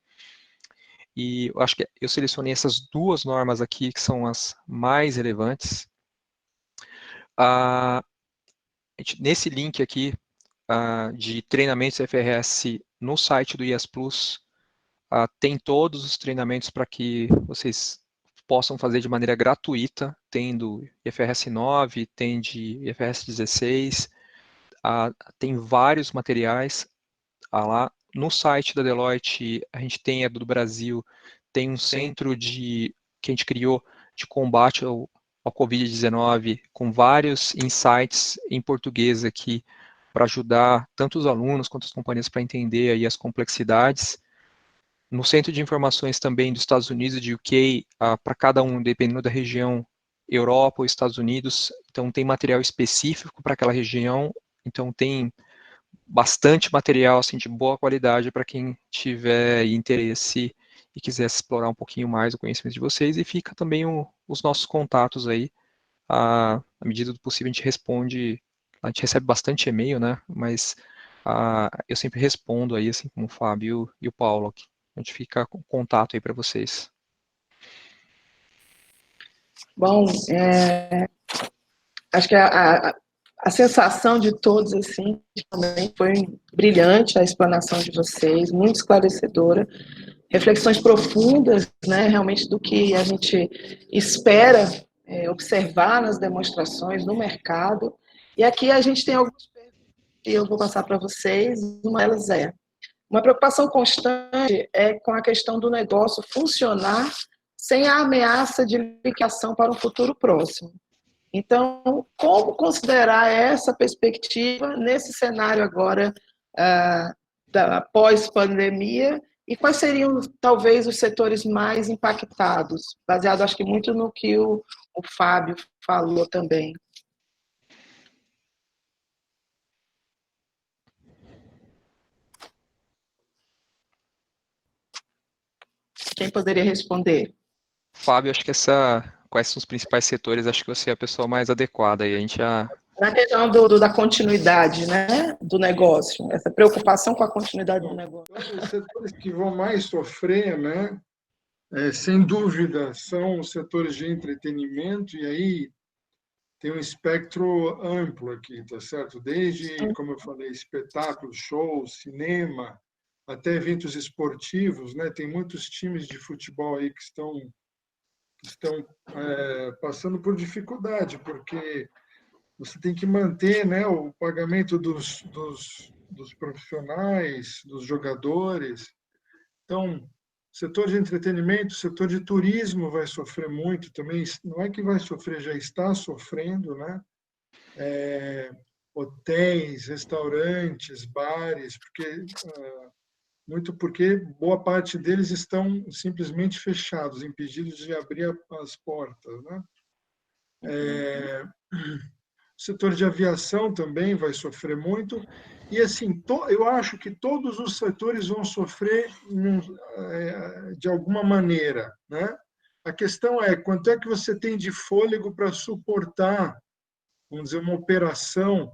E eu acho que eu selecionei essas duas normas aqui que são as mais relevantes. Nesse link aqui, de treinamentos FRS no site do IES Plus. Tem todos os treinamentos para que vocês possam fazer de maneira gratuita, tem do IFRS 9, tem de IFRS 16, tem vários materiais lá. No site da Deloitte, a gente tem do Brasil, tem um centro que a gente criou de combate ao Covid-19, com vários insights em português aqui, para ajudar tanto os alunos quanto as companhias para entender aí as complexidades. No centro de informações também dos Estados Unidos e de UK, para cada um, dependendo da região, Europa ou Estados Unidos, então tem material específico para aquela região, então tem bastante material assim, de boa qualidade para quem tiver interesse e quiser explorar um pouquinho mais o conhecimento de vocês, e fica também os nossos contatos aí, à medida do possível a gente responde, a gente recebe bastante e-mail, né, mas eu sempre respondo aí, assim como o Fábio e o Paulo aqui. A gente fica com contato aí para vocês. Bom, acho que a sensação de todos, assim, também foi brilhante a explanação de vocês, muito esclarecedora, reflexões profundas, né, realmente do que a gente espera observar nas demonstrações, no mercado. E aqui a gente tem algumas perguntas que eu vou passar para vocês. Uma delas uma preocupação constante com a questão do negócio funcionar sem a ameaça de liquidação para um futuro próximo. Então, como considerar essa perspectiva nesse cenário agora da pós-pandemia, e quais seriam, talvez, os setores mais impactados, baseado, acho que, muito no que o Fábio falou também. Quem poderia responder? Fábio, acho que quais são os principais setores, acho que você é a pessoa mais adequada, e a gente já... Na questão da continuidade, né, do negócio, essa preocupação com a continuidade do negócio. Os setores que vão mais sofrer, né, sem dúvida, são os setores de entretenimento, e aí tem um espectro amplo aqui, tá certo? Desde, como eu falei, espetáculos, shows, cinema, até eventos esportivos, né? Tem muitos times de futebol aí que estão passando por dificuldade, porque você tem que manter, né, o pagamento dos profissionais, dos jogadores. Então, setor de entretenimento, setor de turismo vai sofrer muito também. Não é que vai sofrer, já está sofrendo, né? Hotéis, restaurantes, bares, porque boa parte deles estão simplesmente fechados, impedidos de abrir as portas, né? O setor de aviação também vai sofrer muito. E, assim, eu acho que todos os setores vão sofrer de alguma maneira, né? A questão é quanto é que você tem de fôlego para suportar, vamos dizer, uma operação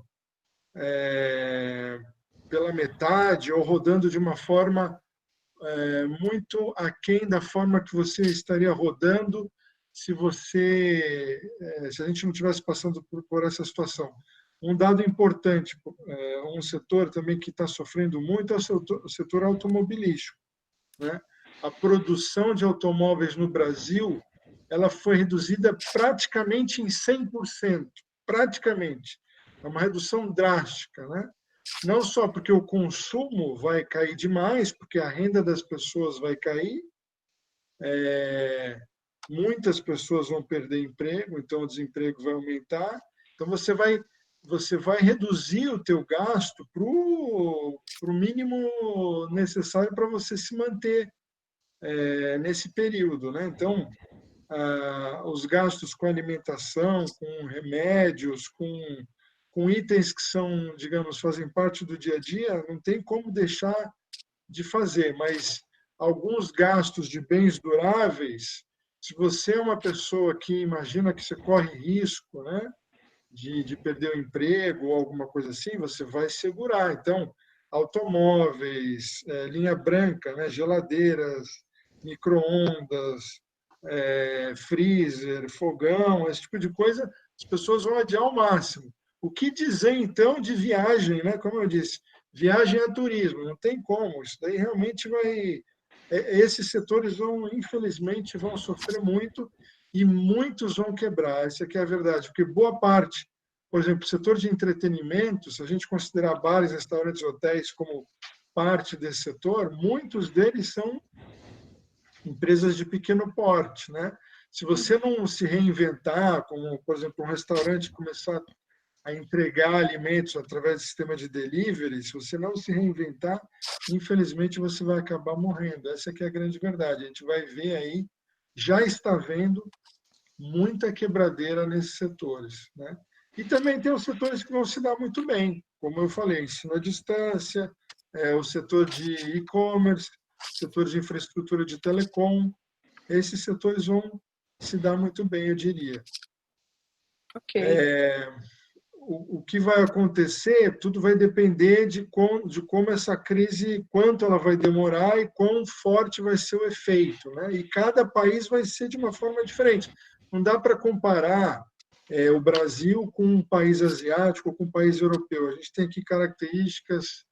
pela metade ou rodando de uma forma muito aquém da forma que você estaria rodando se a gente não estivesse passando por essa situação. Um dado importante, um setor também que está sofrendo muito é o setor automobilístico, né? A produção de automóveis no Brasil, ela foi reduzida praticamente em 100%, praticamente. É uma redução drástica, né? Não só porque o consumo vai cair demais, porque a renda das pessoas vai cair, muitas pessoas vão perder emprego, então o desemprego vai aumentar. Então você vai reduzir o teu gasto para o mínimo necessário para você se manter nesse período, né? Então os gastos com alimentação, com remédios, com itens que são, digamos, fazem parte do dia a dia, não tem como deixar de fazer, mas alguns gastos de bens duráveis, se você é uma pessoa que imagina que você corre risco, né, de perder o emprego ou alguma coisa assim, você vai segurar. Então, automóveis, linha branca, né, geladeiras, micro-ondas, freezer, fogão, esse tipo de coisa, as pessoas vão adiar ao máximo. O que dizer, então, de viagem, né? Como eu disse, viagem é turismo, não tem como. Isso daí realmente vai... Esses setores vão, infelizmente, vão sofrer muito e muitos vão quebrar. Essa aqui é a verdade, porque boa parte, por exemplo, o setor de entretenimento, se a gente considerar bares, restaurantes, hotéis como parte desse setor, muitos deles são empresas de pequeno porte, né? Se você não se reinventar, como, por exemplo, um restaurante começar a entregar alimentos através do sistema de delivery, se você não se reinventar, infelizmente você vai acabar morrendo. Essa que é a grande verdade. A gente vai ver aí, já está vendo muita quebradeira nesses setores, né? E também tem os setores que vão se dar muito bem, como eu falei, ensino à distância, o setor de e-commerce, setor de infraestrutura de telecom, esses setores vão se dar muito bem, eu diria. Ok. O que vai acontecer, tudo vai depender de como essa crise, quanto ela vai demorar e quão forte vai ser o efeito, né? E cada país vai ser de uma forma diferente. Não dá para comparar o Brasil com um país asiático ou com um país europeu. A gente tem aqui características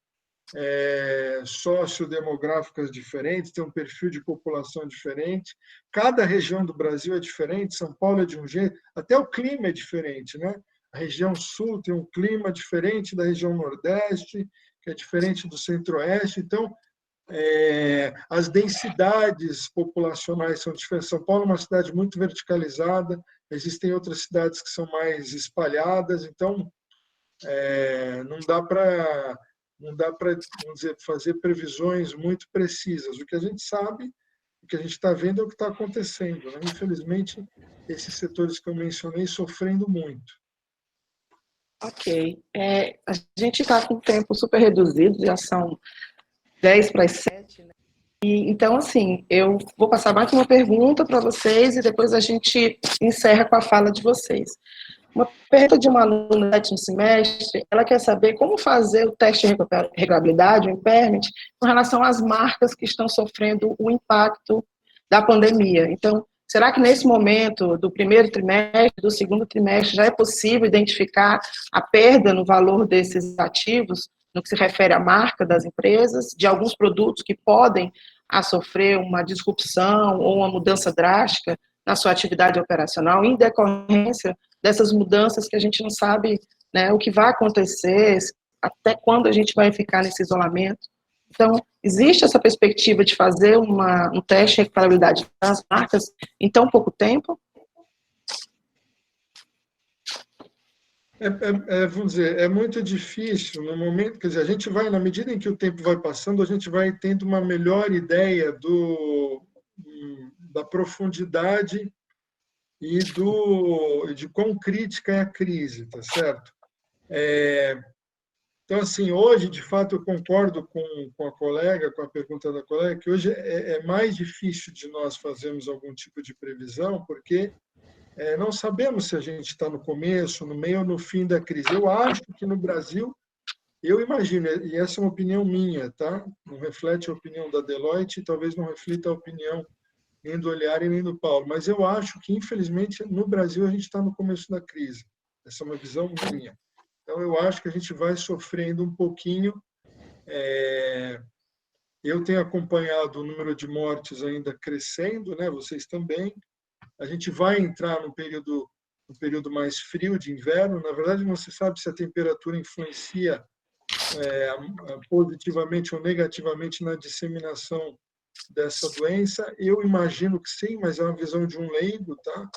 sociodemográficas diferentes, tem um perfil de população diferente. Cada região do Brasil é diferente, São Paulo é de um jeito, até o clima é diferente, né? A região sul tem um clima diferente da região nordeste, que é diferente do centro-oeste. Então, as densidades populacionais são diferentes. São Paulo é uma cidade muito verticalizada, existem outras cidades que são mais espalhadas, então não dá para fazer previsões muito precisas. O que a gente sabe, o que a gente está vendo é o que está acontecendo, né? Infelizmente, esses setores que eu mencionei sofrendo muito. Ok. A gente está com o tempo super reduzido, já são 10 para as 7, né? Então, assim, eu vou passar mais uma pergunta para vocês e depois a gente encerra com a fala de vocês. Uma pergunta de uma aluna do sétimo semestre, ela quer saber como fazer o teste de regulabilidade, o impairment, com relação às marcas que estão sofrendo o impacto da pandemia. Então, será que nesse momento do primeiro trimestre, do segundo trimestre, já é possível identificar a perda no valor desses ativos, no que se refere à marca das empresas, de alguns produtos que podem sofrer uma disrupção ou uma mudança drástica na sua atividade operacional, em decorrência dessas mudanças que a gente não sabe, né, o que vai acontecer, até quando a gente vai ficar nesse isolamento. Então, existe essa perspectiva de fazer um teste de recuperabilidade das marcas em tão pouco tempo? Vamos dizer, é muito difícil no momento, quer dizer, a gente vai, na medida em que o tempo vai passando, a gente vai tendo uma melhor ideia da profundidade e de quão crítica é a crise, tá certo? Então, assim, hoje, de fato, eu concordo com a colega, com a pergunta da colega, que hoje é mais difícil de nós fazermos algum tipo de previsão, porque não sabemos se a gente está no começo, no meio ou no fim da crise. Eu acho que no Brasil, eu imagino, e essa é uma opinião minha, tá? Não reflete a opinião da Deloitte, talvez não reflita a opinião nem do Oliari nem do Paulo, mas eu acho que, infelizmente, no Brasil a gente está no começo da crise. Essa é uma visão minha. Então, eu acho que a gente vai sofrendo um pouquinho. Eu tenho acompanhado o número de mortes ainda crescendo, né? Vocês também. A gente vai entrar no período mais frio de inverno. Na verdade, não se sabe se a temperatura influencia positivamente ou negativamente na disseminação dessa doença. Eu imagino que sim, mas é uma visão de um leigo, tá?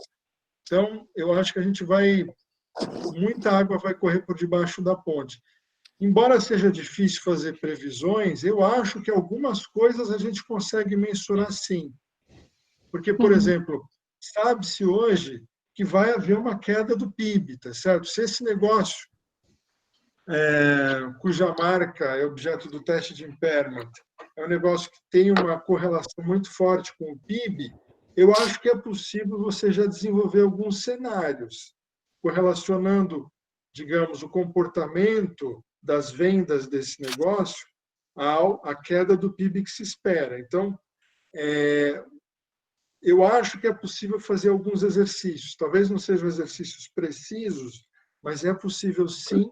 Então, eu acho que a gente muita água vai correr por debaixo da ponte. Embora seja difícil fazer previsões, eu acho que algumas coisas a gente consegue mensurar sim. Porque, por exemplo, sabe-se hoje que vai haver uma queda do PIB, tá certo? Se esse negócio, cuja marca é objeto do teste de impairment, é um negócio que tem uma correlação muito forte com o PIB, eu acho que é possível você já desenvolver alguns cenários correlacionando, digamos, o comportamento das vendas desse negócio à queda do PIB que se espera. Então, eu acho que é possível fazer alguns exercícios, talvez não sejam exercícios precisos, mas é possível, sim,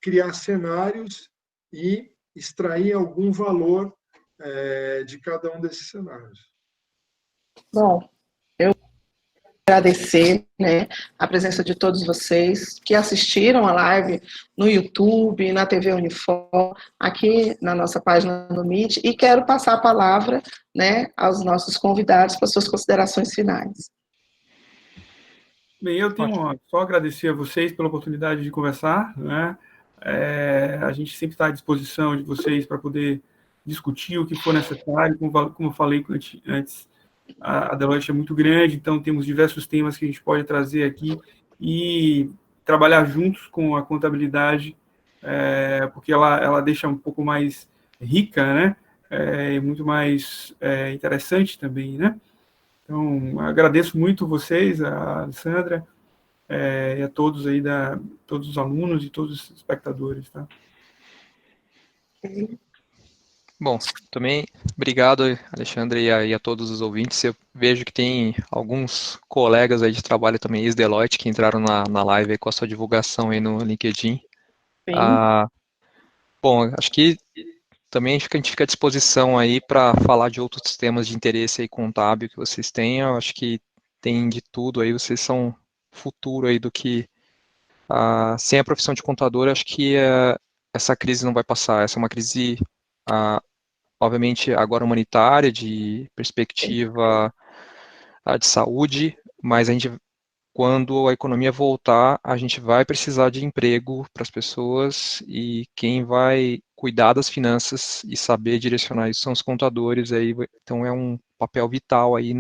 criar cenários e extrair algum valor de cada um desses cenários. Bom, eu agradecer, né, a presença de todos vocês que assistiram a live no YouTube, na TV Unifor, aqui na nossa página no Meet, e quero passar a palavra, né, aos nossos convidados para suas considerações finais. Bem, eu tenho só agradecer a vocês pela oportunidade de conversar, né? A gente sempre está à disposição de vocês para poder discutir o que for necessário. Como eu falei antes, a Deloitte é muito grande, então temos diversos temas que a gente pode trazer aqui e trabalhar juntos com a contabilidade, porque ela deixa um pouco mais rica, né? Muito mais interessante também, né? Então, agradeço muito vocês, a Alessandra, e a todos aí, todos os alunos e todos os espectadores, tá? Bom, também obrigado, Alexandre, e a todos os ouvintes. Eu vejo que tem alguns colegas aí de trabalho também, ex-Deloitte, que entraram na live aí com a sua divulgação aí no LinkedIn. Bom, acho que também a gente fica à disposição aí para falar de outros temas de interesse aí contábil que vocês tenham. Acho que tem de tudo aí, vocês são futuro aí do que... sem a profissão de contador, acho que essa crise não vai passar. Essa é uma crise, obviamente, agora humanitária, de perspectiva de saúde, mas quando a economia voltar, a gente vai precisar de emprego para as pessoas e quem vai cuidar das finanças e saber direcionar isso são os contadores. Aí, então, é um papel vital aí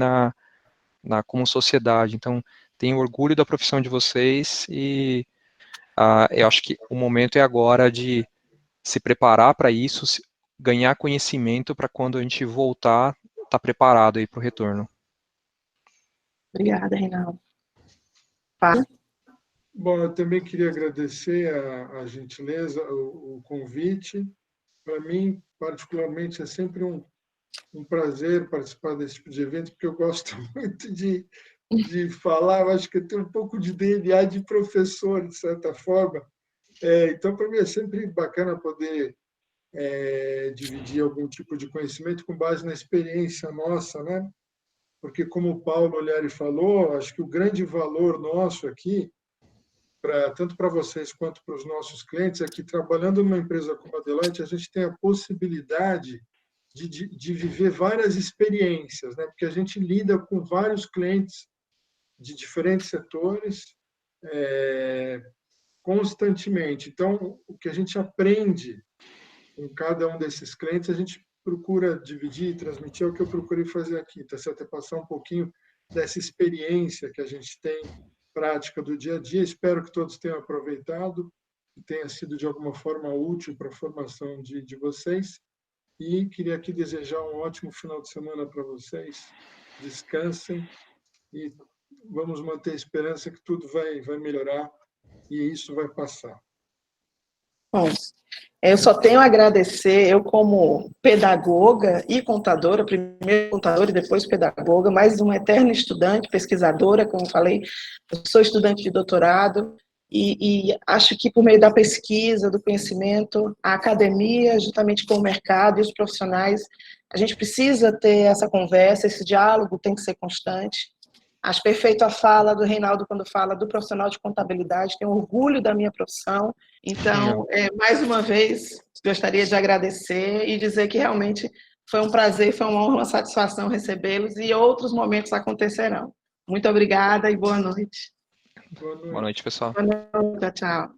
como sociedade. Então, tenho orgulho da profissão de vocês e eu acho que o momento é agora de se preparar para isso, ganhar conhecimento para quando a gente voltar, estar preparado aí para o retorno. Obrigada, Reinaldo. Bom, eu também queria agradecer a gentileza, o convite. Para mim, particularmente, é sempre um prazer participar desse tipo de evento, porque eu gosto muito de falar. Eu acho que eu tenho um pouco de DNA de professor, de certa forma. Então, para mim, é sempre bacana poder dividir algum tipo de conhecimento com base na experiência nossa, né? Porque, como o Paulo Oliari falou, acho que o grande valor nosso aqui, tanto para vocês quanto para os nossos clientes, é que, trabalhando numa empresa como a Deloitte, a gente tem a possibilidade de viver várias experiências, né? Porque a gente lida com vários clientes de diferentes setores constantemente. Então, o que a gente aprende com cada um desses clientes, a gente procura dividir e transmitir. É o que eu procurei fazer aqui, tá certo? É passar um pouquinho dessa experiência que a gente tem prática do dia a dia. Espero que todos tenham aproveitado, que tenha sido de alguma forma útil para a formação de vocês. E queria aqui desejar um ótimo final de semana para vocês. Descansem e vamos manter a esperança que tudo vai melhorar e isso vai passar. Bom, eu só tenho a agradecer, eu como pedagoga e contadora, primeiro contadora e depois pedagoga, mais uma eterna estudante, pesquisadora, como falei, eu sou estudante de doutorado, e acho que por meio da pesquisa, do conhecimento, a academia, juntamente com o mercado e os profissionais, a gente precisa ter essa conversa, esse diálogo tem que ser constante. Acho perfeito a fala do Reinaldo quando fala do profissional de contabilidade, tenho orgulho da minha profissão. Então, mais uma vez, gostaria de agradecer e dizer que realmente foi um prazer, foi uma honra, uma satisfação recebê-los e outros momentos acontecerão. Muito obrigada e boa noite. Boa noite, pessoal. Boa noite, tchau.